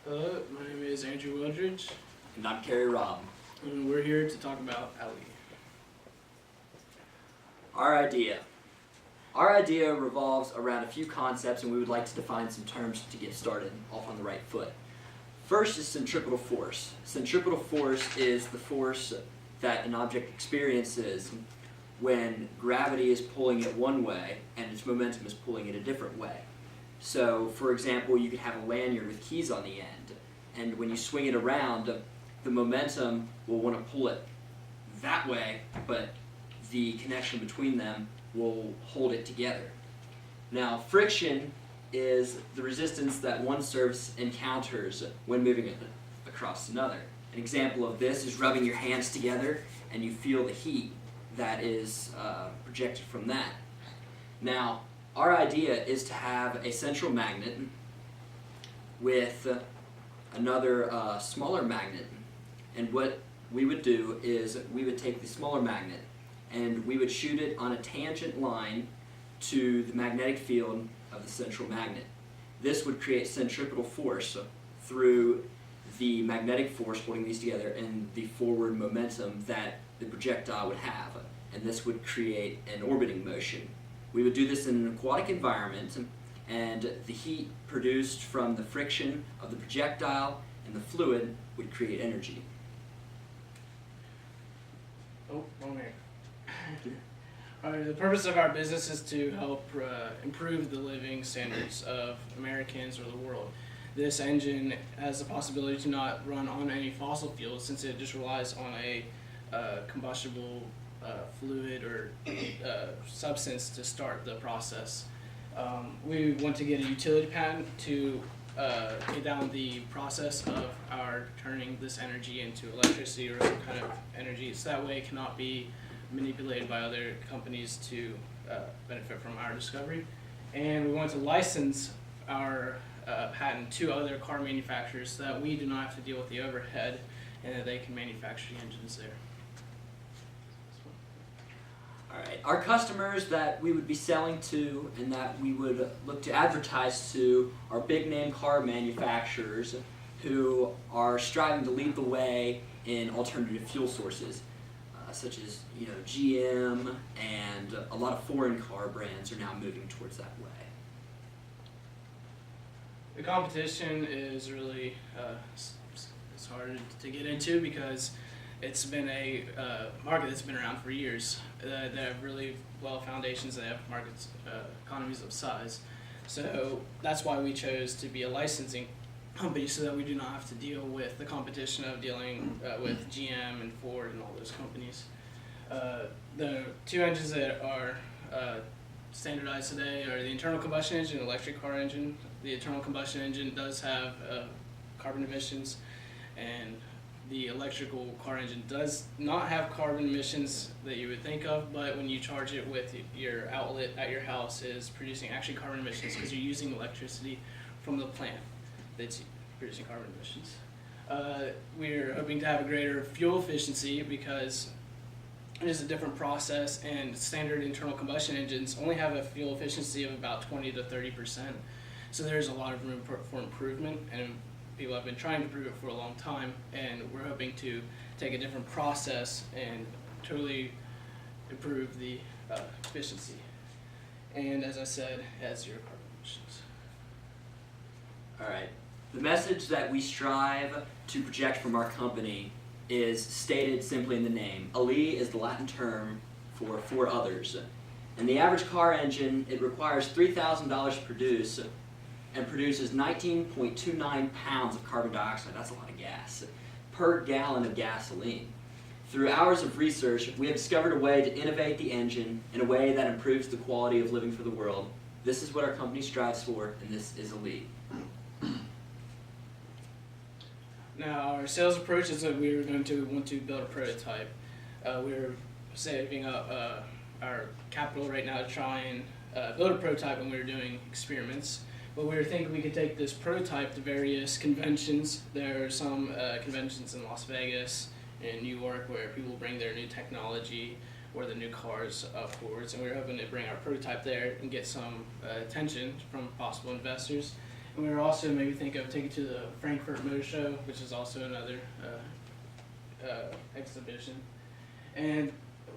Hello, my name is Andrew Wildridge, And I'm Carrie Robb. and we're here to talk about Alli. Our idea revolves around a few concepts, and we would like to define some terms to get started off on the right foot. First is centripetal force. Centripetal force is the force that an object experiences when gravity is pulling it one way and its momentum is pulling it a different way. So, for example, you could have a lanyard with keys on the end, and when you swing it around, the momentum will want to pull it that way, but the connection between them will hold it together. Now, friction is the resistance that one surface encounters when moving it across another. An example of this is rubbing your hands together and you feel the heat that is projected from that. Now, our idea is to have a central magnet with another smaller magnet, and what we would do is we would take the smaller magnet and we would shoot it on a tangent line to the magnetic field of the central magnet. This would create centripetal force through the magnetic force holding these together and the forward momentum that the projectile would have, and this would create an orbiting motion. We would do this in an aquatic environment, and the heat produced from the friction of the projectile and the fluid would create energy. Oh, wrong here. The purpose of our business is to help improve the living standards of Americans or the world. This engine has the possibility to not run on any fossil fuels since it just relies on a combustible fluid or substance to start the process. We want to get a utility patent to get down the process of our turning this energy into electricity or some kind of energy, so that way it cannot be manipulated by other companies to benefit from our discovery. And we want to license our patent to other car manufacturers so that we do not have to deal with the overhead and that they can manufacture the engines there. Alright, our customers that we would be selling to and that we would look to advertise to are big name car manufacturers who are striving to lead the way in alternative fuel sources, such as GM, and a lot of foreign car brands are now moving towards that way. The competition is really it's hard to get into because it's been a market that's been around for years. They have really well foundations. They have markets, economies of size. So that's why we chose to be a licensing company so that we do not have to deal with the competition of dealing with GM and Ford and all those companies. The two engines that are standardized today are the internal combustion engine and electric car engine. The internal combustion engine does have carbon emissions, and the electrical car engine does not have carbon emissions that you would think of, but when you charge it with your outlet at your house is producing actually carbon emissions because you're using electricity from the plant that's producing carbon emissions. We're hoping to have a greater fuel efficiency because it is a different process, and standard internal combustion engines only have a fuel efficiency of about 20 to 30%. So there's a lot of room for improvement, and people have been trying to prove it for a long time, and we're hoping to take a different process and totally improve the efficiency. And as I said, it has zero carbon emissions. Alright, the message that we strive to project from our company is stated simply in the name. Alli is the Latin term for others. In the average car engine, it requires $3,000 to produce and produces 19.29 pounds of carbon dioxide, that's a lot of gas, per gallon of gasoline. Through hours of research, we have discovered a way to innovate the engine in a way that improves the quality of living for the world. This is what our company strives for, and this is Alli. Now, our sales approach is that we're going to want to build a prototype. We're saving up our capital right now to try and build a prototype when we're doing experiments. But we were thinking we could take this prototype to various conventions. There are some conventions in Las Vegas and New York where people bring their new technology or the new cars forwards, and we were hoping to bring our prototype there and get some attention from possible investors. And we were also maybe thinking of taking to the Frankfurt Motor Show, which is also another exhibition. And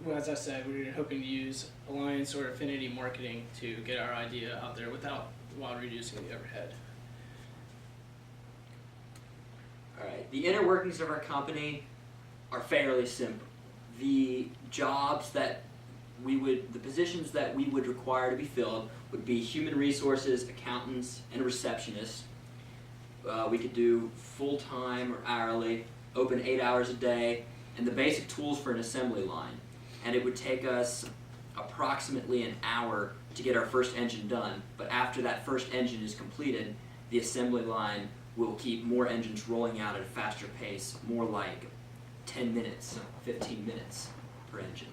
well, as I said, we were hoping to use alliance or affinity marketing to get our idea out there while reducing the overhead. All right. The inner workings of our company are fairly simple. The positions that we would require to be filled would be human resources, accountants, and receptionists. We could do full-time or hourly, open 8 hours a day, and the basic tools for an assembly line. And it would take us approximately an hour to get our first engine done. But after that first engine is completed, the assembly line will keep more engines rolling out at a faster pace, more like 10 minutes, 15 minutes per engine.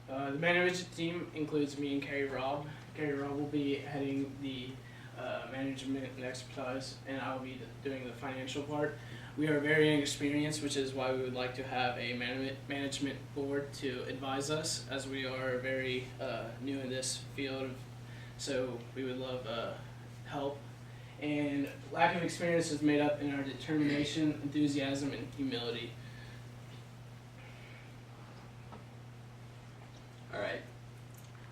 The management team includes me and Carrie Robb. Carrie Robb will be heading the management and expertise, and I will be doing the financial part. We are very inexperienced, which is why we would like to have a management board to advise us, as we are very new in this field. So we would love help. And lack of experience is made up in our determination, enthusiasm, and humility. All right.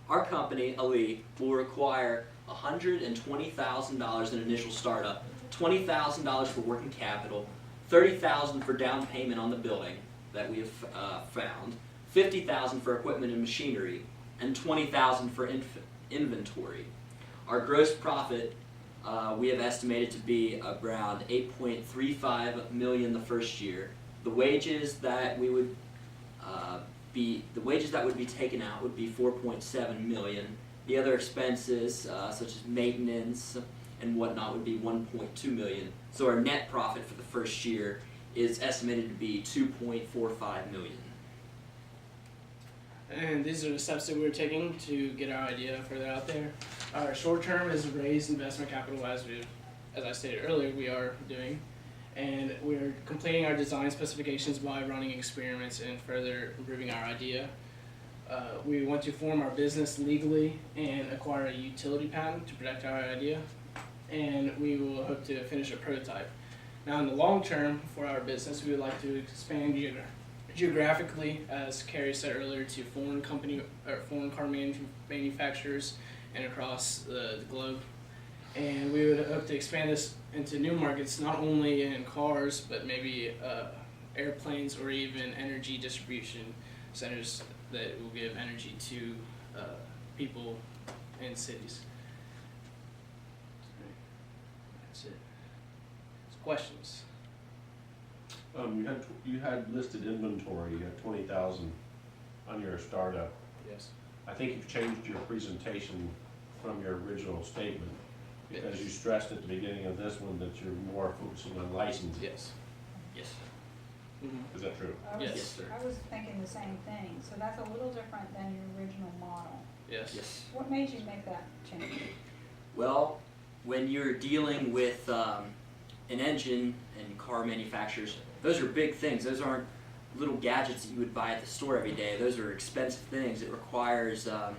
Our company, Alli, will require $120,000 in initial startup, $20,000 for working capital, $30,000 for down payment on the building that we have found, $50,000 for equipment and machinery, and $20,000 for inventory. Our gross profit we have estimated to be around $8.35 million the first year. The wages that would be taken out would be $4.7 million. The other expenses, such as maintenance and whatnot, would be $1.2 million. So our net profit for the first year is estimated to be $2.45 million. And these are the steps that we're taking to get our idea further out there. Our short term is raise investment capital, as I stated earlier, we are doing. And we're completing our design specifications by running experiments and further improving our idea. We want to form our business legally and acquire a utility patent to protect our idea. And we will hope to finish a prototype. Now in the long term for our business, we would like to expand geographically, as Carrie said earlier, to foreign car manufacturers and across the globe. And we would hope to expand this into new markets, not only in cars, but maybe airplanes or even energy distribution centers that will give energy to people in cities. That's it. Questions? You had listed inventory. You had 20,000 on your startup. Yes. I think you've changed your presentation from your original statement because you stressed at the beginning of this one that you're more focusing on licensing. Yes. Yes. Mm-hmm. Is that true? Yes, sir. I was thinking the same thing, so that's a little different than your original model. Yes. Yes. What made you make that change? Well, when you're dealing with an engine and car manufacturers, those are big things. Those aren't little gadgets that you would buy at the store every day. Those are expensive things. It requires a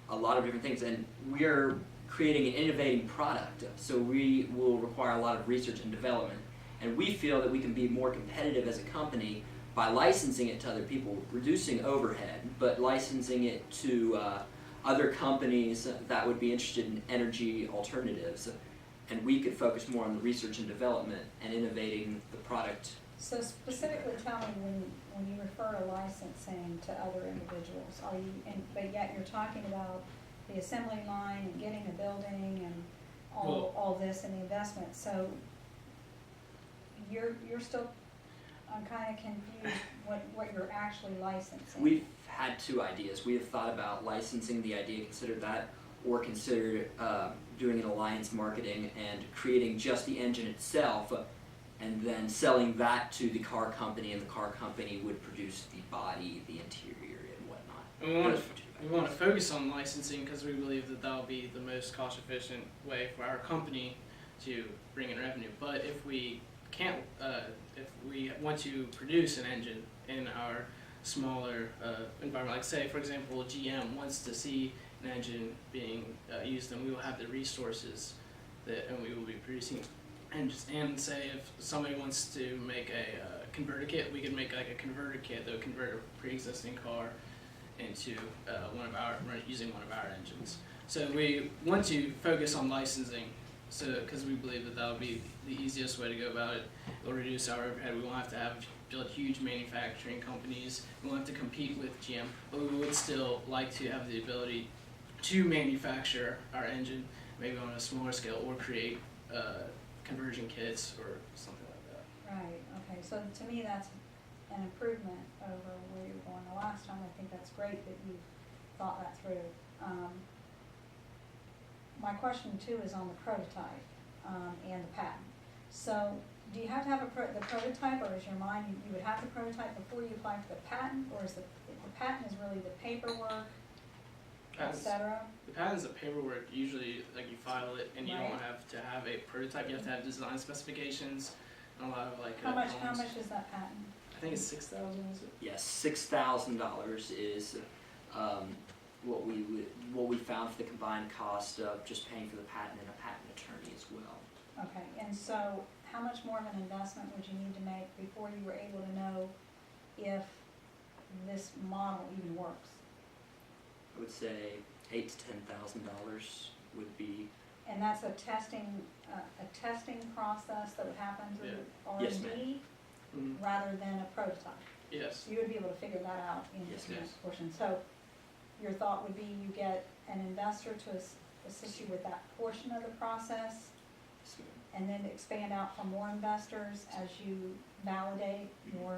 lot of different things, and we're creating an innovating product, so we will require a lot of research and development. And we feel that we can be more competitive as a company by licensing it to other people, reducing overhead, but licensing it to other companies that would be interested in energy alternatives. And we could focus more on the research and development and innovating the product. So specifically tell me when you refer to licensing to other individuals, but yet you're talking about the assembly line and getting a building and all this and the investment. So you're still, I'm kind of confused what you're actually licensing. We've had two ideas. We have thought about licensing the idea, consider that, or consider doing an alliance marketing and creating just the engine itself and then selling that to the car company, and the car company would produce the body, the interior, and whatnot. And we want to focus on licensing because we believe that will be the most cost efficient way for our company to bring in revenue. But if we can't, if we want to produce an engine in our smaller environment, like say for example GM wants to see an engine being used, then we will have the resources and we will be producing engines. And say if somebody wants to make a converter kit, we could make like a converter kit that would convert a pre-existing car into using one of our engines. So we want to focus on licensing, because we believe that would be the easiest way to go about it. It will reduce our overhead. We won't have to build huge manufacturing companies. We won't have to compete with GM, but we would still like to have the ability to manufacture our engine, maybe on a smaller scale, or create conversion kits or something like that. Right, okay, so to me, that's an improvement over where you were going the last time. I think that's great that you thought that through. My question too is on the prototype and the patent. So do you have to have the prototype, or is your mind, you would have the prototype before you apply for the patent, or is the patent is really the paperwork, et cetera? The patent's the paperwork. Usually, like, you file it, and you Right. don't have to have a prototype. You have to have design specifications and a lot of like. How much drawings. is that patent? I think it's 6,000. Is it? Yes, $6,000 is what we found for the combined cost of just paying for the patent and a patent attorney as well. Okay, and so how much more of an investment would you need to make before you were able to know if this model even works? I would say $8,000 to $10,000 would be. And that's a testing process that would happen through Yes, R&D Mm-hmm. rather than a prototype. Yes. So you would be able to figure that out in Yes, the yes. next portion. So your thought would be you get an investor to assist you with that portion of the process, and then expand out for more investors as you validate your,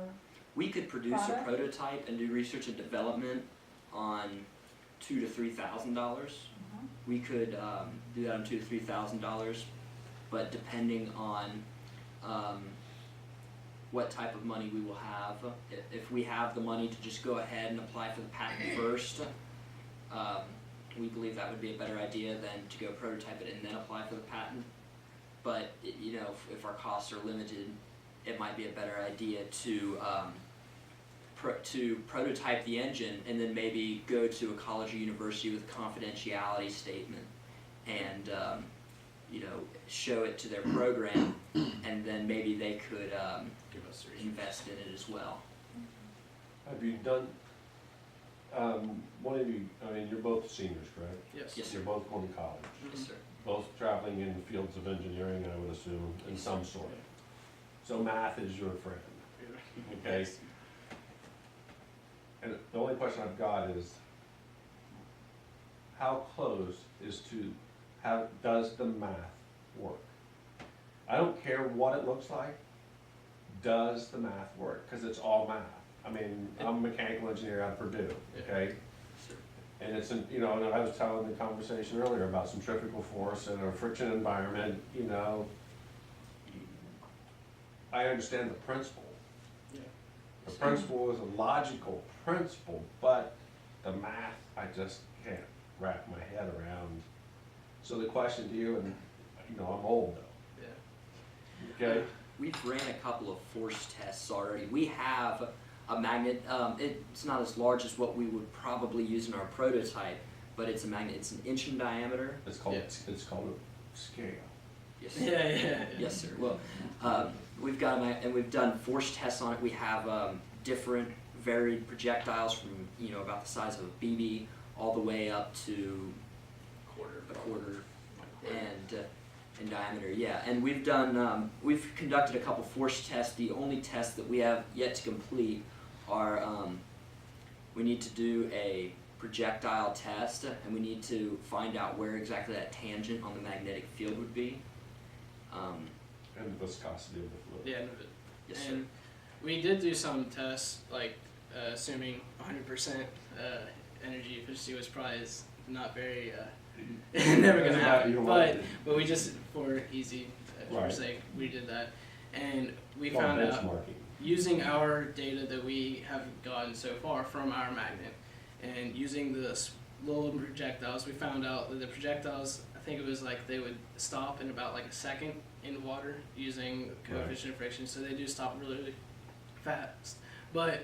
We could produce Product? a prototype and do research and development on $2,000 to $3,000. We could do that on $2,000 to $3,000, but depending on what type of money we will have, if we have the money to just go ahead and apply for the patent first, we believe that would be a better idea than to go prototype it and then apply for the patent. But if our costs are limited, it might be a better idea to prototype the engine and then maybe go to a college or university with a confidentiality statement and show it to their program, and then maybe they could Give us the research. invest in it as well. Have you done, one of you, I mean, you're both seniors, correct? Yes. Yes, You're both going to college, Mhm. Yes, sir. both traveling in the fields of engineering, I would assume, in some sort. So math is your friend, okay? Yes. And the only question I've got is, how close does the math work? I don't care what it looks like, does the math work? Because it's all math. I mean, I'm a mechanical engineer out of Purdue, okay? Sir. And it's, and I was telling the conversation earlier about centrifugal force and a friction environment, I understand the principle. Yeah. The principle is a logical principle, but the math, I just can't wrap my head around. So the question to you, and I'm old Yeah. though, okay? We've ran a couple of force tests already. We have a magnet. It's not as large as what we would probably use in our prototype, but it's a magnet. It's an inch in diameter. It's called, Yeah. it's called a scale. Yes, Yeah, sir. yeah. Yes, sir. Well, we've got and we've done force tests on it. We have different varied projectiles from about the size of a BB all the way up to a quarter and in diameter. Yeah, and we've conducted a couple force tests. The only tests that we have yet to complete are we need to do a projectile test, and we need to find out where exactly that tangent on the magnetic field would be. And the viscosity of the fluid. Yeah. Yes, sir. And we did do some tests, like assuming 100% energy efficiency was probably not very never gonna Doesn't happen. matter, But we just, for easy for Right. sake, we did that, and we It's all found out benchmarking. using our data that we have gotten so far from our magnet, and using the little projectiles, we found out that the projectiles, I think it was like they would stop in about like a second in water using coefficient of friction, so they do stop really, really fast. But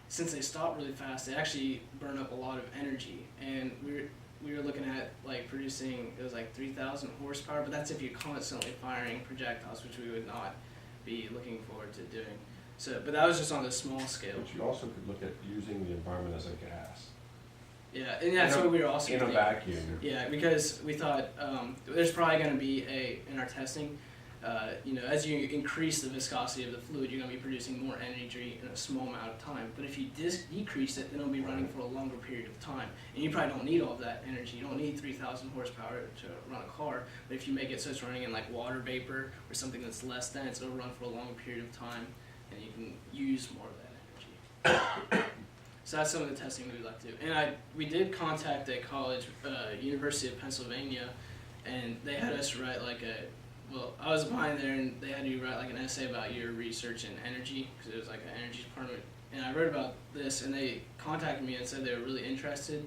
since they stop really fast, they actually burn up a lot of energy, and we were looking at like producing, it was like 3,000 horsepower, but that's if you're constantly firing projectiles, which we would not be looking forward to doing. So, but that was just on a small scale. But you also could look at using the environment as a gas. Yeah, and that's what we were also In a thinking. vacuum. Yeah, because we thought there's probably going to be in our testing, as you increase the viscosity of the fluid, you're going to be producing more energy in a small amount of time. But if you decrease it, then it'll be running for a longer period of time. And you probably don't need all of that energy. You don't need 3,000 horsepower to run a car. But if you make it so it's running in like water vapor or something that's less dense, it'll run for a longer period of time, and you can use more of that energy. So that's some of the testing we'd like to do. And we did contact a college, University of Pennsylvania, and they had us write I was applying there, and they had you write like an essay about your research in energy, because it was like an energy department. And I wrote about this, and they contacted me and said they were really interested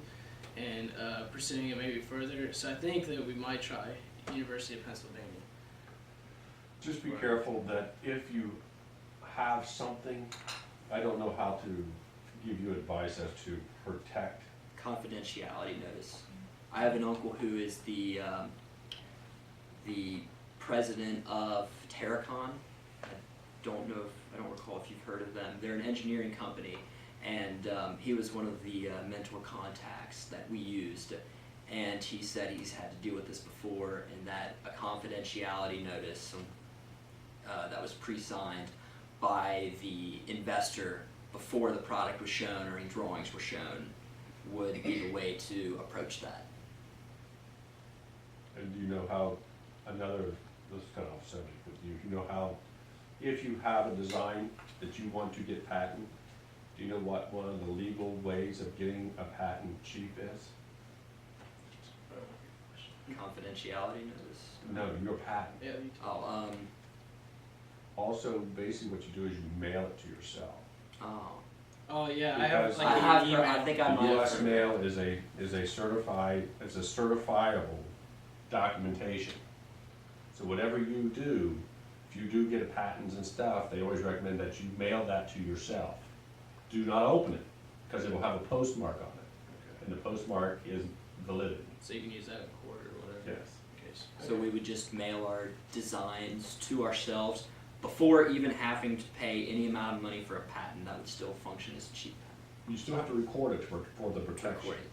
in pursuing it maybe further. So I think that we might try University of Pennsylvania. Just be careful that if you have something, I don't know how to give you advice as to protect. Confidentiality notice. I have an uncle who is the president of Terracon. I don't recall if you've heard of them. They're an engineering company, and he was one of the mentor contacts that we used. And he said he's had to deal with this before, and that a confidentiality notice that was pre-signed by the investor before the product was shown or any drawings were shown would be the way to approach that. And do you know how this is kind of off subject, but do you know how, if you have a design that you want to get patent, do you know what one of the legal ways of getting a patent chief is? Confidentiality notice? No, your patent. Yeah. Oh, Also, basically what you do is you mail it to yourself. oh. Oh yeah, Because I I have have an heard, email. I think I might have U.S. heard. mail is a certifiable documentation. So whatever you do, if you do get patents and stuff, they always recommend that you mail that to yourself. Do not open it, because it will have a postmark on it, and the postmark is validity. So you can use that in court or whatever. Yes. In case. So we would just mail our designs to ourselves before even having to pay any amount of money for a patent. That would still function as a cheap You still have to record it for the protection. recording.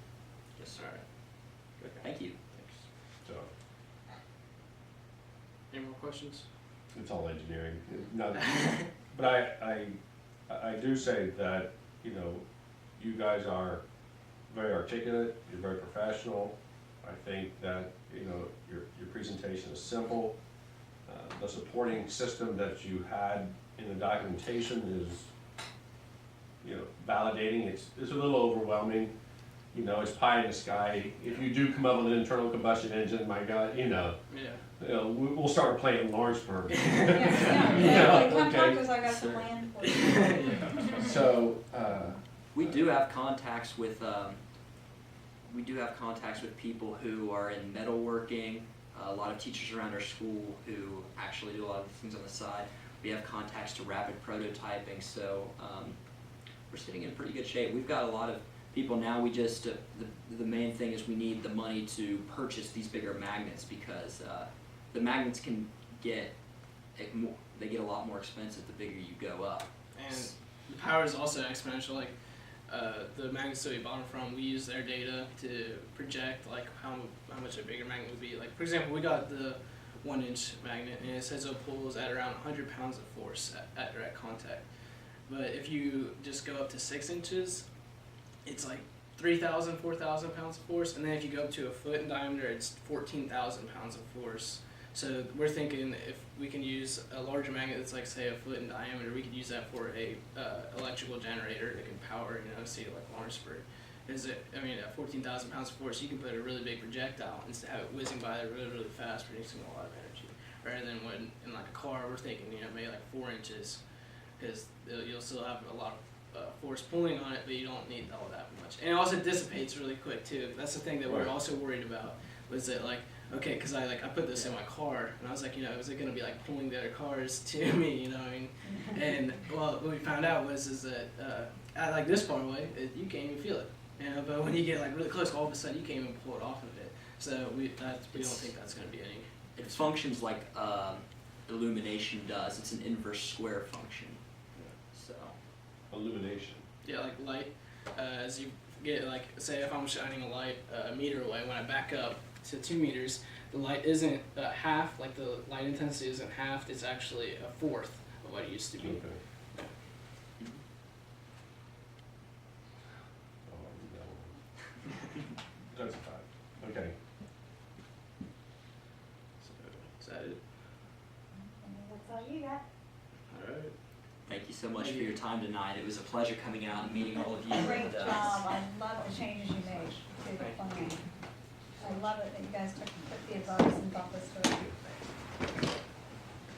Yes, sir. Alright. Okay. Thank you. Thanks. So Any more questions? it's all engineering. But I do say that, you guys are very articulate, you're very professional. I think that, your presentation is simple. The supporting system that you had in the documentation is, validating. It's a little overwhelming. It's pie in the sky. If you do come up with an internal combustion engine, my God, Yeah. we'll start a plant in Lawrenceburg. Yeah, come talk okay. to us, I got some land for you. So, We do have contacts with people who are in metalworking. A lot of teachers around our school who actually do a lot of things on the side. We have contacts to rapid prototyping, so we're sitting in pretty good shape. We've got a lot of people now. We just the main thing is we need the money to purchase these bigger magnets, because the magnets can get a lot more expensive the bigger you go up. And the power is also exponential. Like the magnets that we bought them from, we use their data to project like how much a bigger magnet would be. Like for example, we got the 1-inch magnet, and it says it pulls at around 100 pounds of force at direct contact. But if you just go up to 6 inches, it's like 3,000, 4,000 pounds of force, and then if you go up to a foot in diameter, it's 14,000 pounds of force. So we're thinking if we can use a larger magnet that's like say a foot in diameter, we could use that for a electrical generator that can power a city like Lawrenceburg. At 14,000 pounds of force, you can put a really big projectile and have it whizzing by there really, really fast, producing a lot of energy. Rather than when in like a car, we're thinking maybe like 4 inches, because you'll still have a lot of force pulling on it, but you don't need all that much. And it also dissipates really quick too. That's the thing that we were also worried about, was that okay, because I put this in my car, and I was like, is it gonna be like pulling the other cars to me, And well, what we found out is that at like this far away, you can't even feel it, but when you get like really close, all of a sudden you can't even pull it off of it. So we don't think that's going to be any. It functions like illumination does. It's an inverse square function. So Illumination. Yeah, like light. As you get, like, say if I'm shining a light a meter away, when I back up to 2 meters, the light isn't half, like the light intensity isn't halved, it's actually a fourth of what it used to be. Okay. Oh, no. That's a fact. Okay. So, is that it? That's all you got. Alright. thank you so much for your time tonight. It was a pleasure coming out and meeting all of you. Great And, job, I love the changes you made to the plan. I love it that you guys took the advice and thought this through.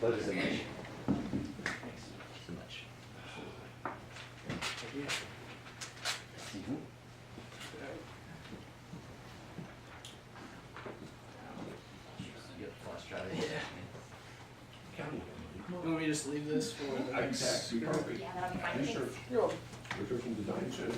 Pleasure so much. Thanks so much. Thank you. You have a flash drive. Yeah. You want me to just leave this for the next? Exactly. Perfect. Yeah, that'll be fine. You sure? Thanks. We're from design too.